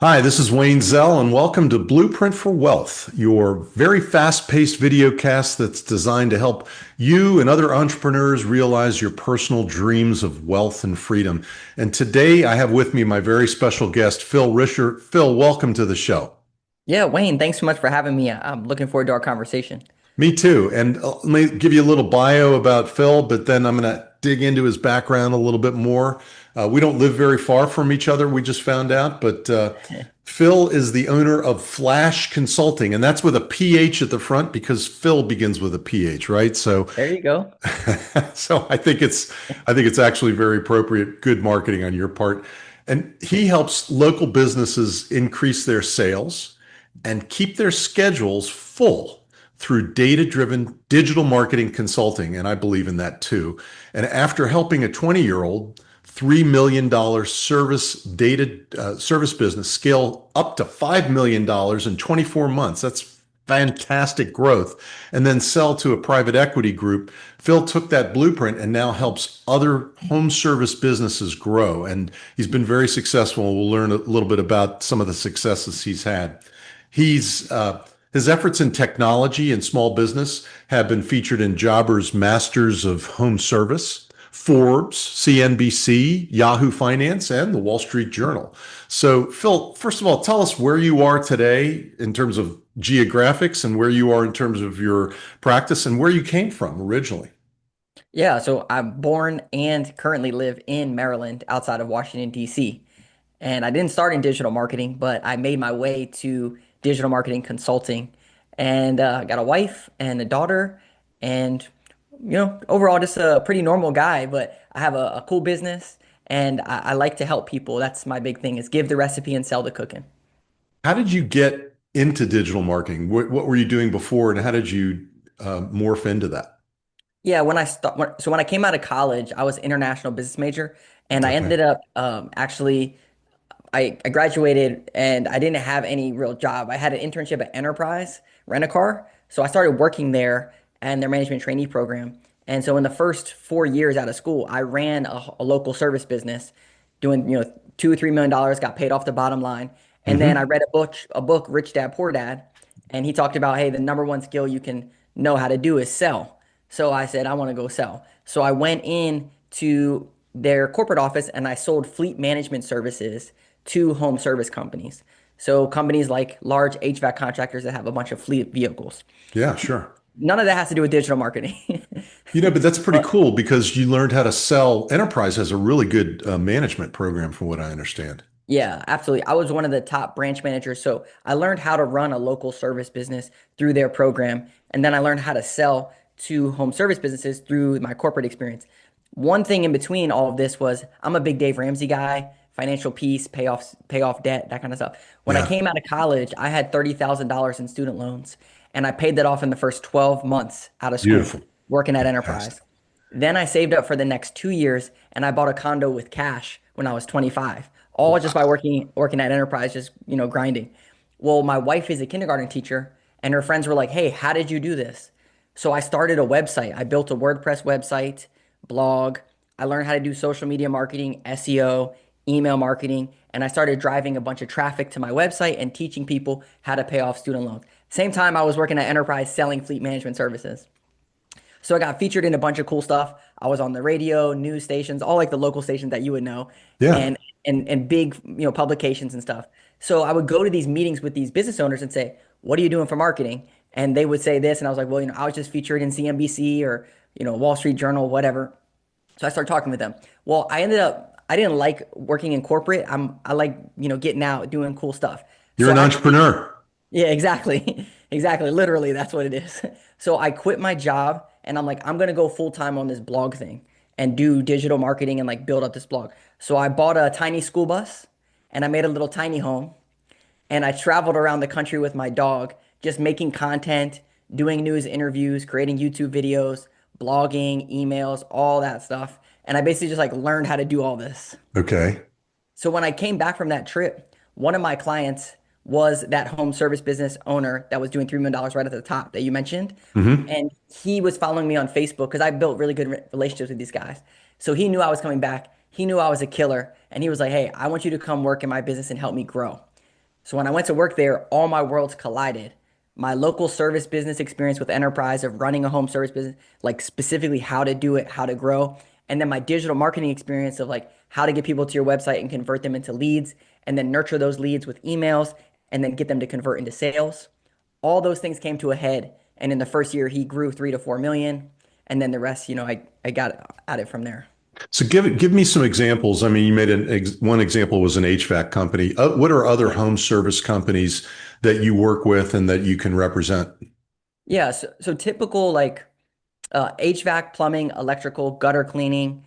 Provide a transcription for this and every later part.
Hi, this is Wayne Zell, and welcome to Blueprint for Wealth, your very fast-paced video cast that's designed to help you and other entrepreneurs realize your personal dreams of wealth and freedom. And today I have with me my very special guest, Phil Rischer. Phil, welcome to the show. Yeah, Wayne, thanks so much for having me. I'm looking forward to our conversation. Me too. And let me give you a little bio about Phil, but then I'm going to dig into his background a little bit more. We don't live very far from each other, we just found out, but Phil is the owner of Flash Consulting, and that's with a PH at the front because Phil begins with a PH, right? So, There you go. so I think it's actually very appropriate, good marketing on your part. And he helps local businesses increase their sales and keep their schedules full through data-driven digital marketing consulting. And I believe in that too. And after helping a 20-year-old $3 million service business scale up to $5 million in 24 months. That's fantastic growth. And then sell to a private equity group. Phil took that blueprint and now helps other home service businesses grow. And he's been very successful. We'll learn a little bit about some of the successes he's had. He's His efforts in technology and small business have been featured in Jobber's Masters of Home Service, Forbes, CNBC, Yahoo Finance, and the Wall Street Journal. So, Phil, first of all, tell us where you are today in terms of geographics and where you are in terms of your practice and where you came from originally. Yeah, so I'm born and currently live in Maryland outside of Washington, D.C. And I didn't start in digital marketing, but I made my way to digital marketing consulting and got a wife and a daughter and, overall just a pretty normal guy, but I have a cool business and I like to help people. That's my big thing is give the recipe and sell the cooking. How did you get into digital marketing? What were you doing before, and how did you morph into that? Yeah, when I came out of college, I was an international business major, and I Okay. ended up actually I graduated and I didn't have any real job. I had an internship at Enterprise Rent a Car, so I started working there and their management trainee program. And so in the first 4 years out of school, I ran a local service business, doing $2 or $3 million, got paid off the bottom line. And then I Hmm. read a book, Rich Dad Poor Dad, and he talked about, hey, the number one skill you can know how to do is sell. So I said, I want to go sell. So I went in to their corporate office and I sold fleet management services to home service companies. So companies like large HVAC contractors that have a bunch of fleet vehicles. Yeah, sure. None of that has to do with digital marketing. But that's pretty But cool because you learned how to sell. Enterprise has a really good management program, from what I understand. yeah, absolutely. I was one of the top branch managers. So I learned how to run a local service business through their program. And then I learned how to sell to home service businesses through my corporate experience. One thing in between all of this was I'm a big Dave Ramsey guy, financial peace, pay off debt, that kind of stuff. When I Yeah, came out of college, I had $30,000 in student loans and I paid that off in the first 12 months out of school beautiful, working at fantastic. Enterprise. Then I saved up for the next 2 years and I bought a condo with cash when I was 25, all just by Wow. working at Enterprise, just grinding. Well, my wife is a kindergarten teacher, and her friends were like, "Hey, how did you do this?" So I started a website. I built a WordPress website, blog. I learned how to do social media marketing, SEO, email marketing, and I started driving a bunch of traffic to my website and teaching people how to pay off student loans. Same time I was working at Enterprise selling fleet management services. So I got featured in a bunch of cool stuff. I was on the radio, news stations, all like the local stations that you would know, Yeah. and and big publications and stuff. So I would go to these meetings with these business owners and say, "What are you doing for marketing?" And they would say this, and I was like, "Well, I was just featured in CNBC or Wall Street Journal, whatever." So I started talking with them. Well, I didn't like working in corporate. I like getting out, doing cool stuff. You're So an I actually entrepreneur. yeah, exactly. Exactly. Literally, that's what it is. So I quit my job and I'm like, I'm gonna go full time on this blog thing and do digital marketing and like build up this blog. So I bought a tiny school bus and I made a little tiny home and I traveled around the country with my dog, just making content, doing news interviews, creating YouTube videos, blogging, emails, all that stuff. And I basically just like learned how to do all this. Okay. So when I came back from that trip, one of my clients was that home service business owner that was doing $3 million right at the top that you mentioned. Hmm. And he was following me on Facebook because I built really good relationships with these guys. So he knew I was coming back. He knew I was a killer. And he was like, hey, I want you to come work in my business and help me grow. So when I went to work there, all my worlds collided. My local service business experience with enterprise of running a home service business, like specifically how to do it, how to grow, and then my digital marketing experience of like how to get people to your website and convert them into leads, and then nurture those leads with emails, and then get them to convert into sales. All those things came to a head, and in the first year, he grew 3 to 4 million, and then the rest, I got at it from there. So give me some examples. I mean, you made one example was an HVAC company. What are other Yeah. home service companies that you work with and that you can represent? Yeah, so typical like HVAC, plumbing, electrical, gutter cleaning,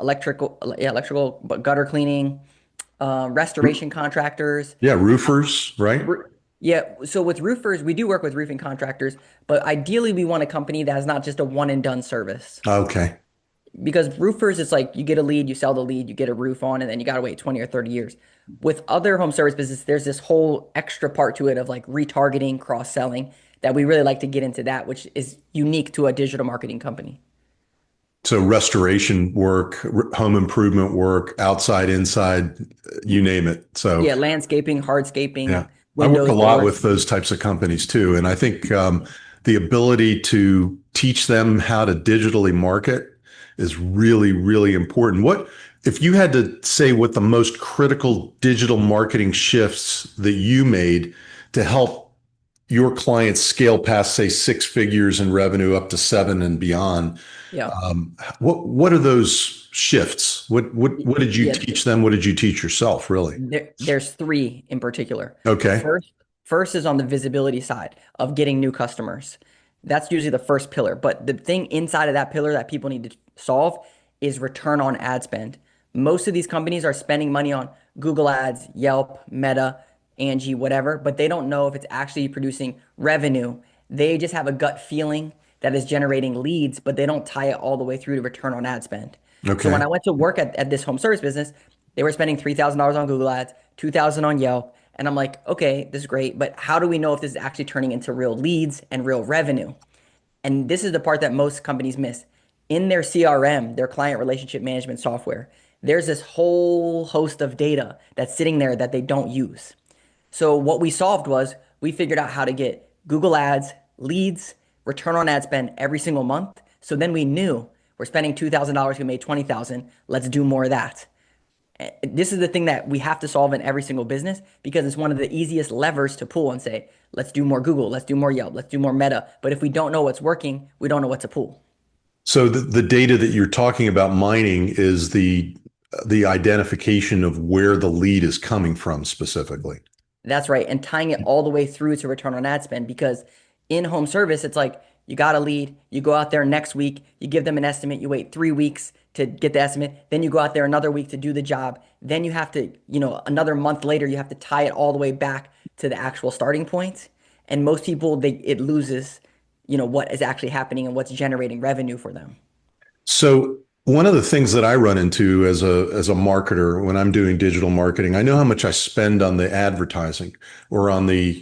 electrical, but gutter cleaning, restoration contractors. Yeah, roofers, right? Roo- Yeah, so with roofers, we do work with roofing contractors, but ideally we want a company that has not just a one and done service. Okay. Because roofers, it's like you get a lead, you sell the lead, you get a roof on, and then you got to wait 20 or 30 years. With other home service business, there's this whole extra part to it of like retargeting, cross-selling that we really like to get into that, which is unique to a digital marketing company. So restoration work, home improvement work, outside, inside, you name it. So Yeah, landscaping, yeah, hardscaping, I work a windows, lot doors. with those types of companies too. And I think the ability to teach them how to digitally market is really, really important. If you had to say what the most critical digital marketing shifts that you made to help your clients scale past, say, six figures in revenue up to seven and beyond, Yeah. what are those shifts? What did you Yeah. teach them? What did you teach yourself, really? There's three in particular. Okay. First is on the visibility side of getting new customers. That's usually the first pillar. But the thing inside of that pillar that people need to solve is return on ad spend. Most of these companies are spending money on Google Ads, Yelp, Meta, Angie, whatever, but they don't know if it's actually producing revenue. They just have a gut feeling that is generating leads, but they don't tie it all the way through to return on ad spend. So when Okay. I went to work at this home service business, they were spending $3,000 on Google Ads, 2,000 on Yelp, and I'm like, okay, this is great, but how do we know if this is actually turning into real leads and real revenue? And this is the part that most companies miss. In their CRM, their client relationship management software, there's this whole host of data that's sitting there that they don't use. So what we solved was we figured out how to get Google Ads, leads, return on ad spend every single month. So then we knew we're spending $2,000, we made 20,000. Let's do more of that. This is the thing that we have to solve in every single business because it's one of the easiest levers to pull and say, let's do more Google, let's do more Yelp, let's do more Meta. But if we don't know what's working, we don't know what to pull. So the data that you're talking about mining is the identification of where the lead is coming from specifically. That's right. And tying it all the way through to return on ad spend because in home service, it's like you got a lead, you go out there next week, you give them an estimate, you wait 3 weeks to get the estimate, then you go out there another week to do the job. Then you have to, another month later, you have to tie it all the way back to the actual starting point. And most people, it loses, what is actually happening and what's generating revenue for them. So one of the things that I run into as a marketer when I'm doing digital marketing, I know how much I spend on the advertising or on the,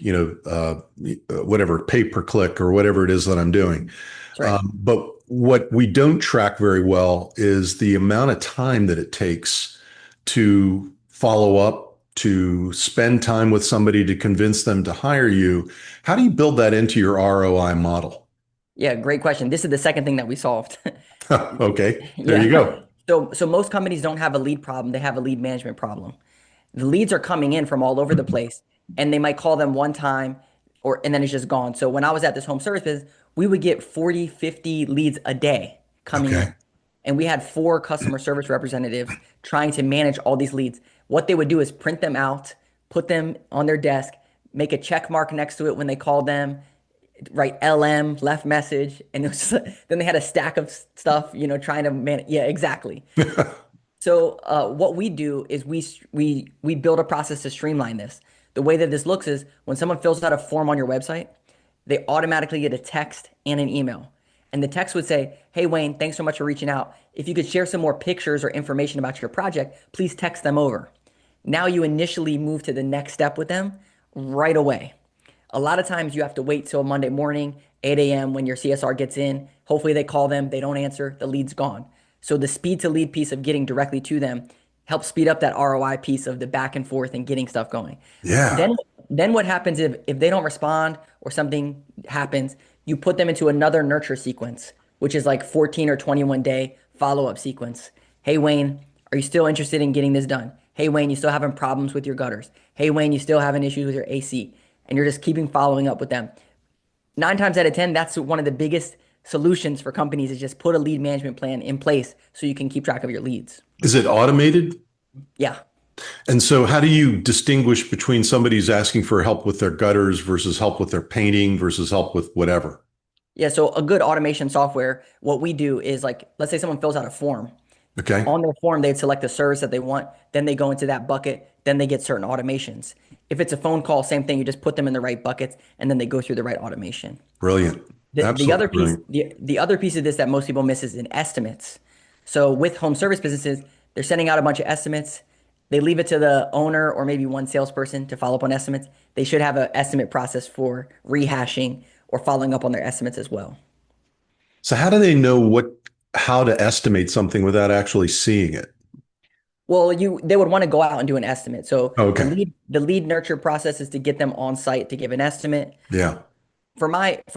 whatever pay per click or whatever it is that I'm doing. That's right. But what we don't track very well is the amount of time that it takes to follow up, to spend time with somebody to convince them to hire you. How do you build that into your ROI model? Yeah, great question. This is the second thing that we solved. Okay, there you Yeah. go. So most companies don't have a lead problem, they have a lead management problem. The leads are coming in from all over the place and they might call them one time and then it's just gone. So when I was at this home service business, we would get 40, 50 leads a day coming Okay. in. And we had four customer service representatives trying to manage all these leads. What they would do is print them out, put them on their desk, make a check mark next to it when they called them, write LM, left message, and it was just, then they had a stack of stuff, trying to manage. Yeah, exactly. So what we do is we build a process to streamline this. The way that this looks is when someone fills out a form on your website, they automatically get a text and an email. And the text would say, "Hey Wayne, thanks so much for reaching out. If you could share some more pictures or information about your project, please text them over." Now you initially move to the next step with them right away. A lot of times you have to wait till Monday morning, 8 a.m. when your CSR gets in. Hopefully they call them, they don't answer, the lead's gone. So the speed to lead piece of getting directly to them help speed up that ROI piece of the back and forth and getting stuff going. Yeah. Then then what happens if they don't respond or something happens, you put them into another nurture sequence, which is like 14 or 21 day follow-up sequence. Hey Wayne, are you still interested in getting this done? Hey Wayne, you still having problems with your gutters? Hey Wayne, you still having issues with your AC? And you're just keeping following up with them. 9 times out of 10, that's one of the biggest solutions for companies is just put a lead management plan in place so you can keep track of your leads. Is it automated? Yeah. And so how do you distinguish between somebody who's asking for help with their gutters versus help with their painting versus help with whatever? Yeah. So a good automation software, what we do is like, let's say someone fills out a form. Okay. On their form, they'd select the service that they want. Then they go into that bucket. Then they get certain automations. If it's a phone call, same thing. You just put them in the right buckets and then they go through the right automation. Brilliant. The Absolutely other piece, brilliant. the other piece of this that most people miss is in estimates. So with home service businesses, they're sending out a bunch of estimates. They leave it to the owner or maybe one salesperson to follow up on estimates. They should have an estimate process for rehashing or following up on their estimates as well. So how do they know how to estimate something without actually seeing it? Well, they would want to go out and do an estimate. So Okay. the lead nurture process is to get them on site to give an estimate. Yeah. For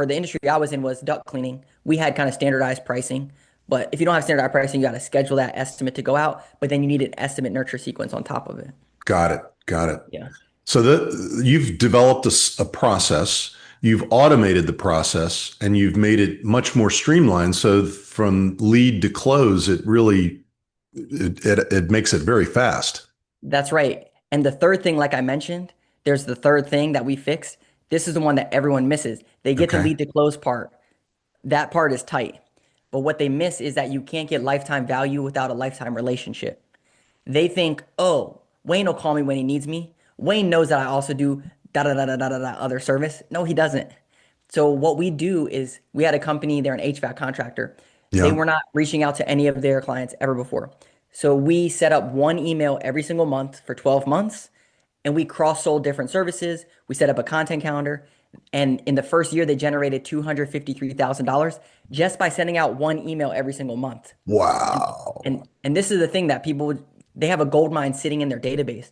the industry I was in was duct cleaning. We had kind of standardized pricing, but if you don't have standardized pricing, you got to schedule that estimate to go out, but then you need an estimate nurture sequence on top of it. Got it. Got it. Yeah. So you've developed a process, you've automated the process, and you've made it much more streamlined. So from lead to close, it makes it very fast. That's right. And the third thing, like I mentioned, there's the third thing that we fixed. This is the one that everyone misses. They get the Okay. lead to close part. That part is tight. But what they miss is that you can't get lifetime value without a lifetime relationship. They think, oh, Wayne will call me when he needs me. Wayne knows that I also do da da da da da da other service. No, he doesn't. So what we do is we had a company, they're an HVAC contractor. They Yeah. were not reaching out to any of their clients ever before. So we set up one email every single month for 12 months and we cross-sold different services. We set up a content calendar. And in the first year, they generated $253,000 just by sending out one email every single month. And, Wow. and this is the thing that they have a gold mine sitting in their database.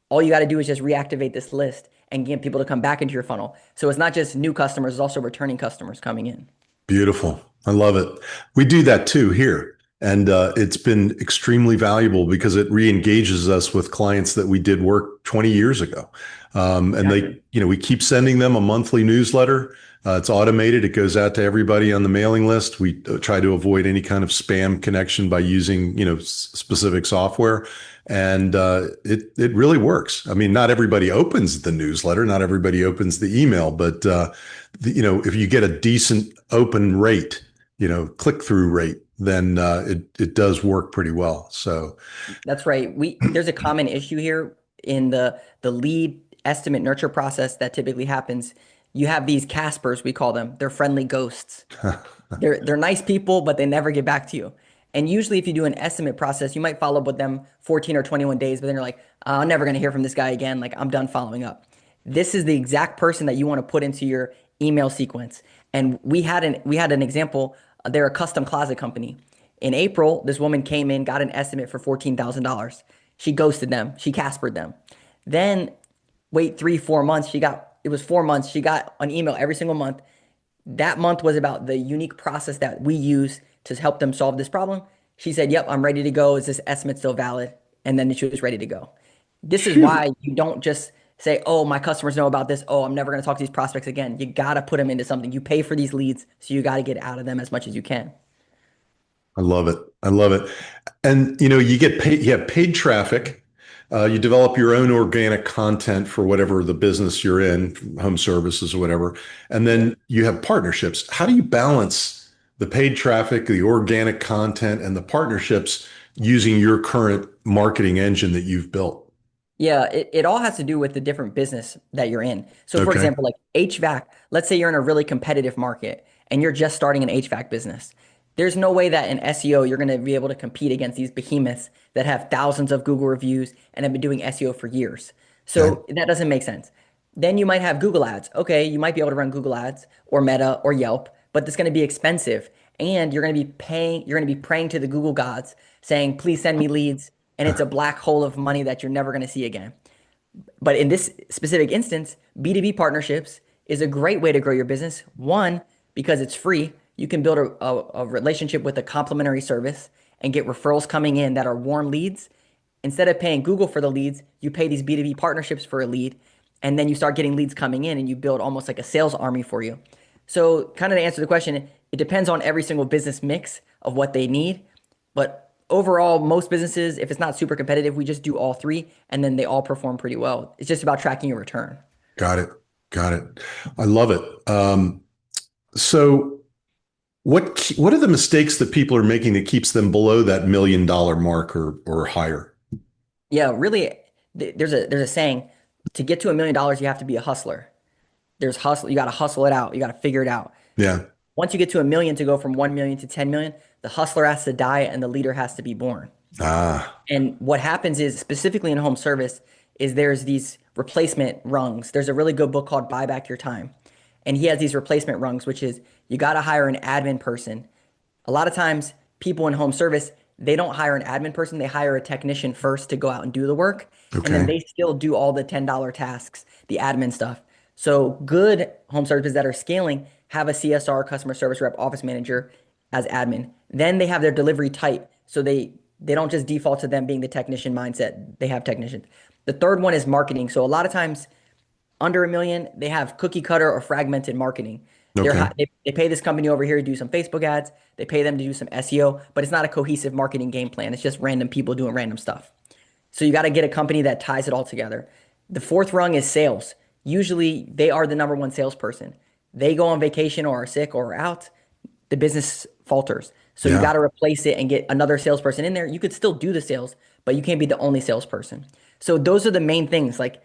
All you got to do is just reactivate this list and get people to come back into your funnel. So it's not just new customers, it's also returning customers coming in. Beautiful. I love it. We do that too here. And it's been extremely valuable because it re-engages us with clients that we did work 20 years ago. And Exactly. we keep sending them a monthly newsletter. It's automated. It goes out to everybody on the mailing list. We try to avoid any kind of spam connection by using, specific software. And it really works. I mean, not everybody opens the newsletter, not everybody opens the email, but if you get a decent open rate, click through rate, then it does work pretty well. So That's right. There's a common issue here in the lead estimate nurture process that typically happens. You have these Caspers, we call them. They're friendly ghosts. They're nice people, but they never get back to you. And usually, if you do an estimate process, you might follow up with them 14 or 21 days, but then you're like, I'm never going to hear from this guy again. Like, I'm done following up. This is the exact person that you want to put into your email sequence. And we had an example. They're a custom closet company. In April, this woman came in, got an estimate for $14,000. She ghosted them. She Caspered them. Then wait 3, 4 months. It was 4 months. She got an email every single month. That month was about the unique process that we use to help them solve this problem. She said, "Yep, I'm ready to go. Is this estimate still valid?" And then she was ready to go. This is phew, why you don't just say, "Oh, my customers know about this. Oh, I'm never going to talk to these prospects again." You got to put them into something. You pay for these leads, so you got to get out of them as much as you can. I love it. I love it. And you get paid, you have paid traffic. You develop your own organic content for whatever the business you're in, home services or whatever. And Yeah. then you have partnerships. How do you balance the paid traffic, the organic content, and the partnerships using your current marketing engine that you've built? Yeah, it all has to do with the different business that you're in. So, for Okay. example, like HVAC, let's say you're in a really competitive market and you're just starting an HVAC business. There's no way that in SEO you're going to be able to compete against these behemoths that have thousands of Google reviews and have been doing SEO for years. Okay. So, that doesn't make sense. Then you might have Google Ads. Okay, you might be able to run Google Ads or Meta or Yelp, but it's going to be expensive and you're going to be praying to the Google gods saying, "Please send me leads." and it's a black hole of money that you're never going to see again. But in this specific instance, B2B partnerships is a great way to grow your business. One, because it's free. You can build a relationship with a complimentary service and get referrals coming in that are warm leads. Instead of paying Google for the leads, you pay these B2B partnerships for a lead, and then you start getting leads coming in and you build almost like a sales army for you. So, kind of to answer the question, it depends on every single business mix of what they need. But overall, most businesses, if it's not super competitive, we just do all three and then they all perform pretty well. It's just about tracking your return. Got it. Got it. I love it. So what are the mistakes that people are making that keeps them below that $1 million mark or higher? Yeah, really, there's a saying, to get to $1 million, you have to be a hustler. There's hustle, you got to hustle it out. You got to figure it out. Yeah. Once you get to a million, to go from 1 million to 10 million, the hustler has to die and the leader has to be born. Ah, And what happens is, specifically in home service, is there's these replacement rungs. There's a really good book called Buy Back Your Time. And he has these replacement rungs, which is you got to hire an admin person. A lot of times, people in home service, they don't hire an admin person. They hire a technician first to go out and do the work. And then okay. they still do all the $10 tasks, the admin stuff. So good home services that are scaling have a CSR, customer service rep, office manager as admin. Then they have their delivery type. So they don't just default to them being the technician mindset. They have technicians. The third one is marketing. So a lot of times under a million, they have cookie cutter or fragmented marketing. Okay. They pay this company over here to do some Facebook ads. They pay them to do some SEO, but it's not a cohesive marketing game plan. It's just random people doing random stuff. So you got to get a company that ties it all together. The fourth rung is sales. Usually they are the number one salesperson. They go on vacation or are sick or are out, the business falters. So you got Yeah. to replace it and get another salesperson in there. You could still do the sales, but you can't be the only salesperson. So those are the main things. Like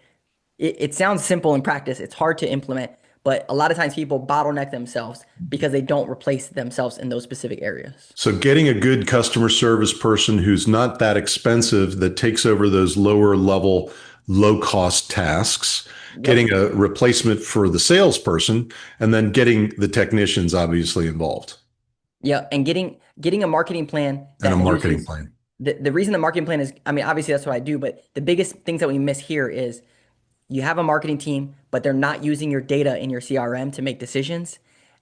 it sounds simple in practice. It's hard to implement, but a lot of times people bottleneck themselves because they don't replace themselves in those specific areas. So getting a good customer service person who's not that expensive that takes over those lower level, low cost tasks, Yep. getting a replacement for the salesperson, and then getting the technicians obviously involved Yeah. And getting a marketing plan and a that marketing uses plan. the reason the marketing plan is, I mean, obviously that's what I do, but the biggest things that we miss here is you have a marketing team, but they're not using your data in your CRM to make decisions.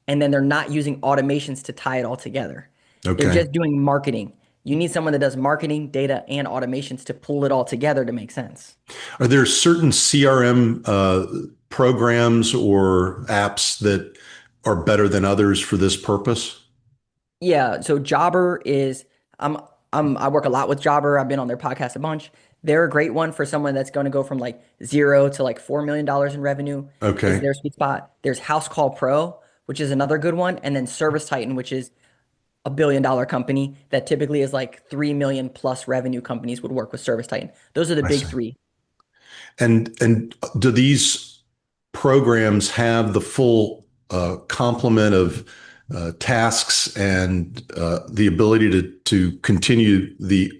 And then they're not using automations to tie it all together. They're Okay. just doing marketing. You need someone that does marketing, data, and automations to pull it all together to make sense. Are there certain CRM programs or apps that are better than others for this purpose? Yeah, so Jobber is I'm I work a lot with Jobber. I've been on their podcast a bunch. They're a great one for someone that's going to go from like zero to like $4 million in revenue is Okay. their sweet spot. There's House Call Pro, which is another good one, and then Service Titan, which is $1 billion company that typically is like 3 million plus revenue companies would work with Service Titan. Those are the I big see. three. And do these programs have the full complement of tasks and the ability to continue the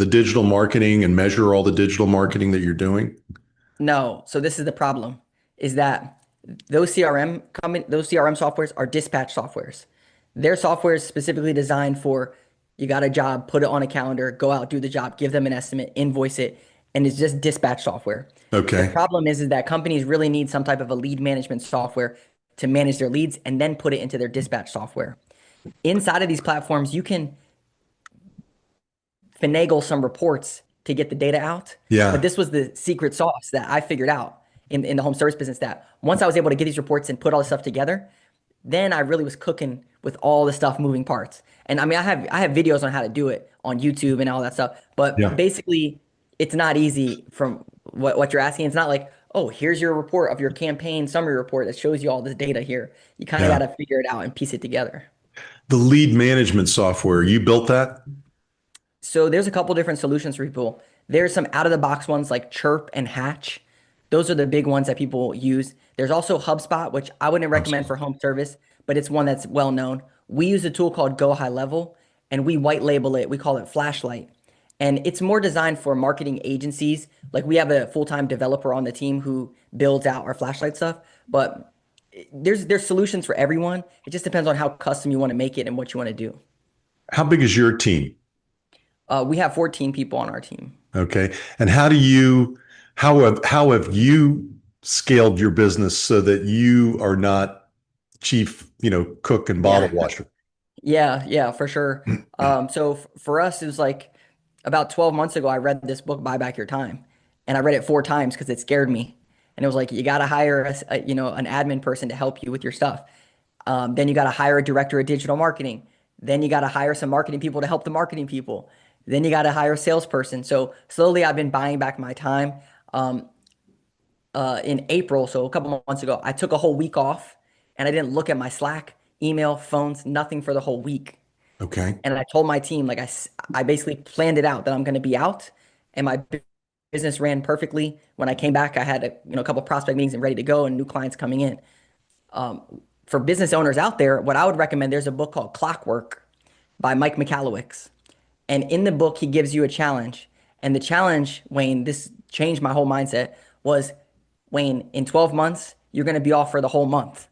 digital marketing and measure all the digital marketing that you're doing? No, so this is the problem is that those CRM softwares are dispatch softwares. Their software is specifically designed for you got a job, put it on a calendar, go out, do the job, give them an estimate, invoice it, and it's just dispatch software. The Okay. problem is that companies really need some type of a lead management software to manage their leads and then put it into their dispatch software. Inside of these platforms, you can finagle some reports to get the data out. But Yeah. this was the secret sauce that I figured out in the home service business that once I was able to get these reports and put all this stuff together, then I really was cooking with all the stuff moving parts. And I mean, I have videos on how to do it on YouTube and all that stuff. But Yeah. basically, it's not easy from what you're asking. It's not like, oh, here's your report of your campaign summary report that shows you all this data here. You kind of got Yeah. to figure it out and piece it together. The lead management software, you built that? So there's a couple different solutions for people. There's some out of the box ones like Chirp and Hatch. Those are the big ones that people use. There's also HubSpot, which I wouldn't recommend HubSpot. for home service, but it's one that's well known. We use a tool called Go High Level and we white label it. We call it Flashlight. And it's more designed for marketing agencies. Like we have a full-time developer on the team who builds out our Flashlight stuff, but there's solutions for everyone. It just depends on how custom you want to make it and what you want to do. How big is your team? We have 14 people on our team. Okay. And how have you scaled your business so that you are not chief, cook and bottle Yeah. washer? Yeah, for sure. So for us, it was like about 12 months ago, I read this book, Buy Back Your Time. And I read it 4 times because it scared me. And it was like, you got to hire an admin person to help you with your stuff. Then you got to hire a director of digital marketing. Then you got to hire some marketing people to help the marketing people. Then you got to hire a salesperson. So slowly I've been buying back my time. Um, in April, so a couple months ago, I took a whole week off and I didn't look at my Slack, email, phones, nothing for the whole week. Okay. And I told my team, like I basically planned it out that I'm going to be out, and my business ran perfectly. When I came back, I had a couple prospect meetings and ready to go, and new clients coming in. For business owners out there, what I would recommend, there's a book called Clockwork by Mike McCallowicz, and in the book he gives you a challenge. And the challenge, Wayne, this changed my whole mindset. Was Wayne, in 12 months, you're going to be off for the whole month,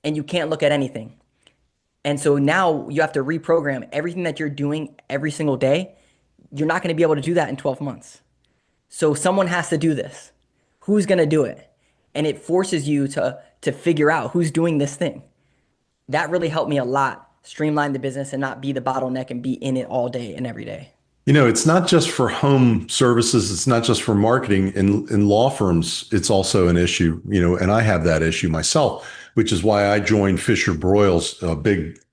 and you can't look at anything. And so now you have to reprogram everything that you're doing every single day. You're not going to be able to do that in 12 months. So someone has to do this. Who's going to do it? And it forces you to figure out who's doing this thing. That really helped me a lot, streamline the business and not be the bottleneck and be in it all day and every day. It's not just for home services. It's not just for marketing. In law firms, it's also an issue, and I have that issue myself, which is why I joined Fisher Broyles, a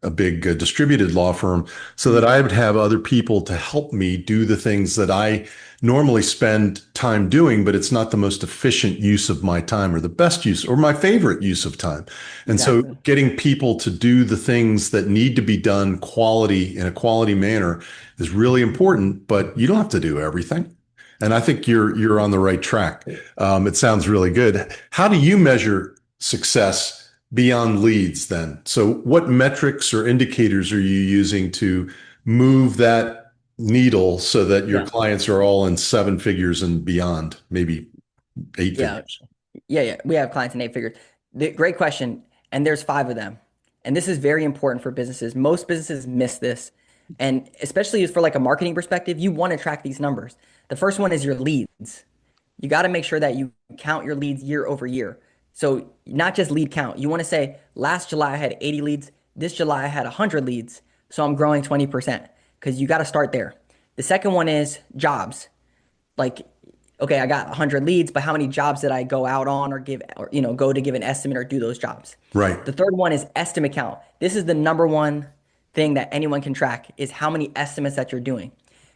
big distributed law firm, so that Mm, I would have other people to help me do the things that I normally spend time doing, but it's not the most efficient use of my time or the best use or my favorite use of time. And so exactly. getting people to do the things that need to be done in a quality manner is really important, but you don't have to do everything. And I think you're on the right track. It sounds really good. How do you measure success beyond leads then? So what metrics or indicators are you using to move that needle so that your Yeah. clients are all in seven figures and beyond, maybe eight Yeah. figures? Yeah. We have clients in 8 figures. Great question. And there's five of them. And this is very important for businesses. Most businesses miss this. And especially for like a marketing perspective, you want to track these numbers. The first one is your leads. You got to make sure that you count your leads year over year. So not just lead count. You want to say last July I had 80 leads. This July I had 100 leads. So I'm growing 20% because you got to start there. The second one is jobs. Like, okay, I got 100 leads, but how many jobs did I go out on or give, or, go to give an estimate or do those jobs? Right. The third one is estimate count. This is the number one thing that anyone can track is how many estimates that you're doing.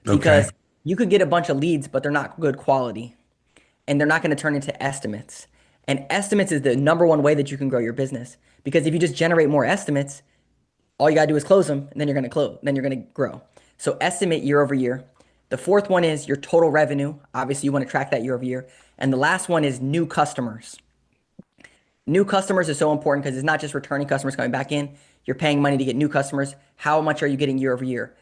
Okay. Because you could get a bunch of leads, but they're not good quality and they're not going to turn into estimates. And estimates is the number one way that you can grow your business. Because if you just generate more estimates, all you got to do is close them and then you're going to close, then you're going to grow. So estimate year over year. The fourth one is your total revenue. Obviously, you want to track that year over year. And the last one is new customers. New customers is so important because it's not just returning customers coming back in. You're paying money to get new customers. How much are you getting year over year?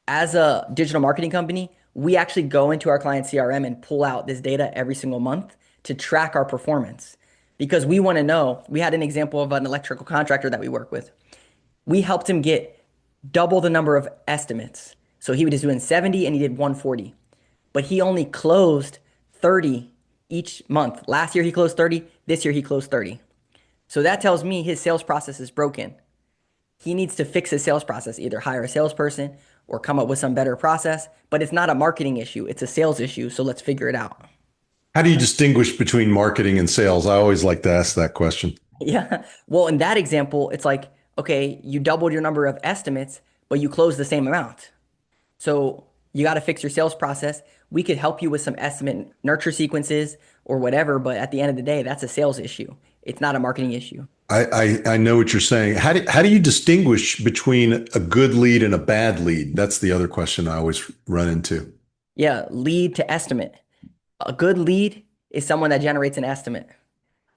As a digital marketing company, we actually go into our client CRM and pull out this data every single month to track our performance because we want to know. We had an example of an electrical contractor that we work with. We helped him get double the number of estimates. So he was doing 70 and he did 140. But he only closed 30 each month. Last year he closed 30. This year he closed 30. So that tells me his sales process is broken. He needs to fix his sales process, either hire a salesperson or come up with some better process. But it's not a marketing issue, it's a sales issue. So let's figure it out. How do you distinguish between marketing and sales? I always like to ask that question. Yeah. Well, in that example, it's like, okay, you doubled your number of estimates, but you closed the same amount. So you got to fix your sales process. We could help you with some estimate nurture sequences or whatever, but at the end of the day, that's a sales issue. It's not a marketing issue. I know what you're saying. How do you distinguish between a good lead and a bad lead? That's the other question I always run into. Yeah, lead to estimate. A good lead is someone that generates an estimate.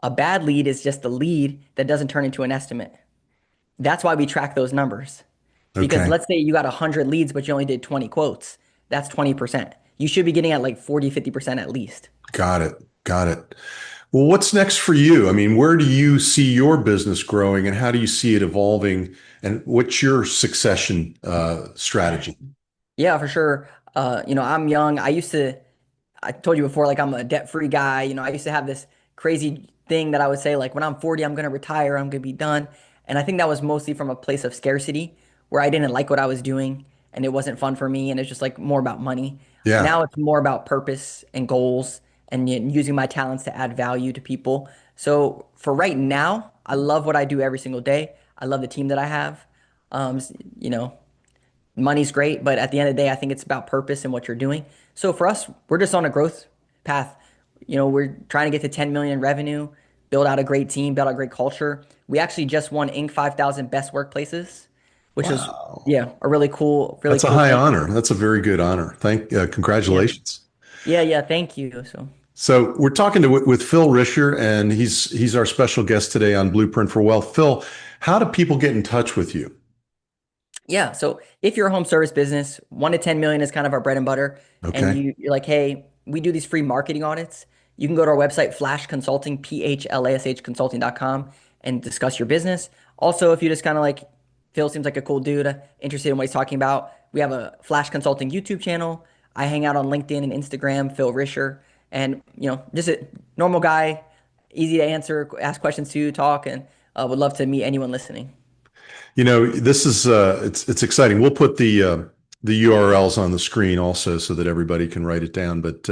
A bad lead is just a lead that doesn't turn into an estimate. That's why we track those numbers. Because Okay. let's say you got 100 leads, but you only did 20 quotes. That's 20%. You should be getting at like 40, 50% at least. Got it. Got it. Well, what's next for you? I mean, where do you see your business growing and how do you see it evolving? And what's your succession strategy? Yeah, for sure. I'm young. I told you before, like I'm a debt-free guy. I used to have this crazy thing that I would say, like when I'm 40, I'm gonna retire, I'm gonna be done. And I think that was mostly from a place of scarcity where I didn't like what I was doing and it wasn't fun for me and it's just like more about money. Yeah. Now it's more about purpose and goals and using my talents to add value to people. So for right now, I love what I do every single day. I love the team that I have. Um, s- you know, money's great, but at the end of the day, I think it's about purpose and what you're doing. So for us, we're just on a growth path. We're trying to get to 10 million revenue, build out a great team, build out a great culture. We actually just won Inc. 5,000 best workplaces, which is Wow. yeah, a really That's a cool high thing. honor. That's a very good honor. Yeah. Congratulations. Yeah, thank you. So So we're talking with Phil Rischer, and he's our special guest today on Blueprint for Wealth. Phil, how do people get in touch with you? yeah. So if you're a home service business, 1 to 10 million is kind of our bread and butter. And Okay. you're like, hey, we do these free marketing audits. You can go to our website, Flash Consulting, PHLASH consulting.com, and discuss your business. Also, if you just kind of like, Phil seems like a cool dude, interested in what he's talking about, we have a Flash Consulting YouTube channel. I hang out on LinkedIn and Instagram, Phil Rischer. And, just a normal guy, easy to answer, ask questions to, talk, and would love to meet anyone listening. This is it's exciting. We'll put the URLs on the screen also so that everybody can write it down. But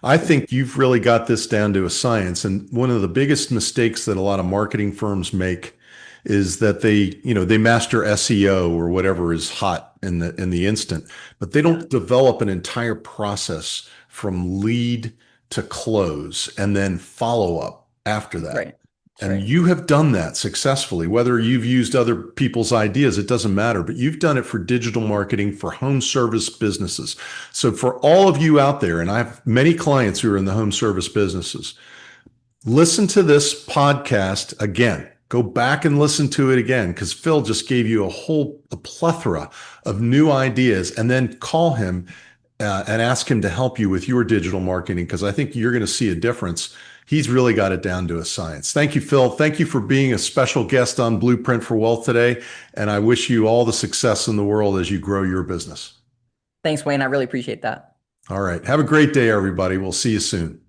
I think you've really got this down to a science. And one of the biggest mistakes that a lot of marketing firms make is that they master SEO or whatever is hot in the instant, but they Yeah, don't develop an entire process from lead to close and then follow up after that's that. right. That's And right. you have done that successfully. Whether you've used other people's ideas, it doesn't matter, but you've done it for digital marketing for home service businesses. So, for all of you out there, and I have many clients who are in the home service businesses, listen to this podcast again. Go back and listen to it again because Phil just gave you a plethora of new ideas, and then call him and ask him to help you with your digital marketing because I think you're going to see a difference. He's really got it down to a science. Thank you, Phil. Thank you for being a special guest on Blueprint for Wealth today. And I wish you all the success in the world as you grow your business. Thanks, Wayne. I really appreciate that. All right. Have a great day, everybody. We'll see you soon.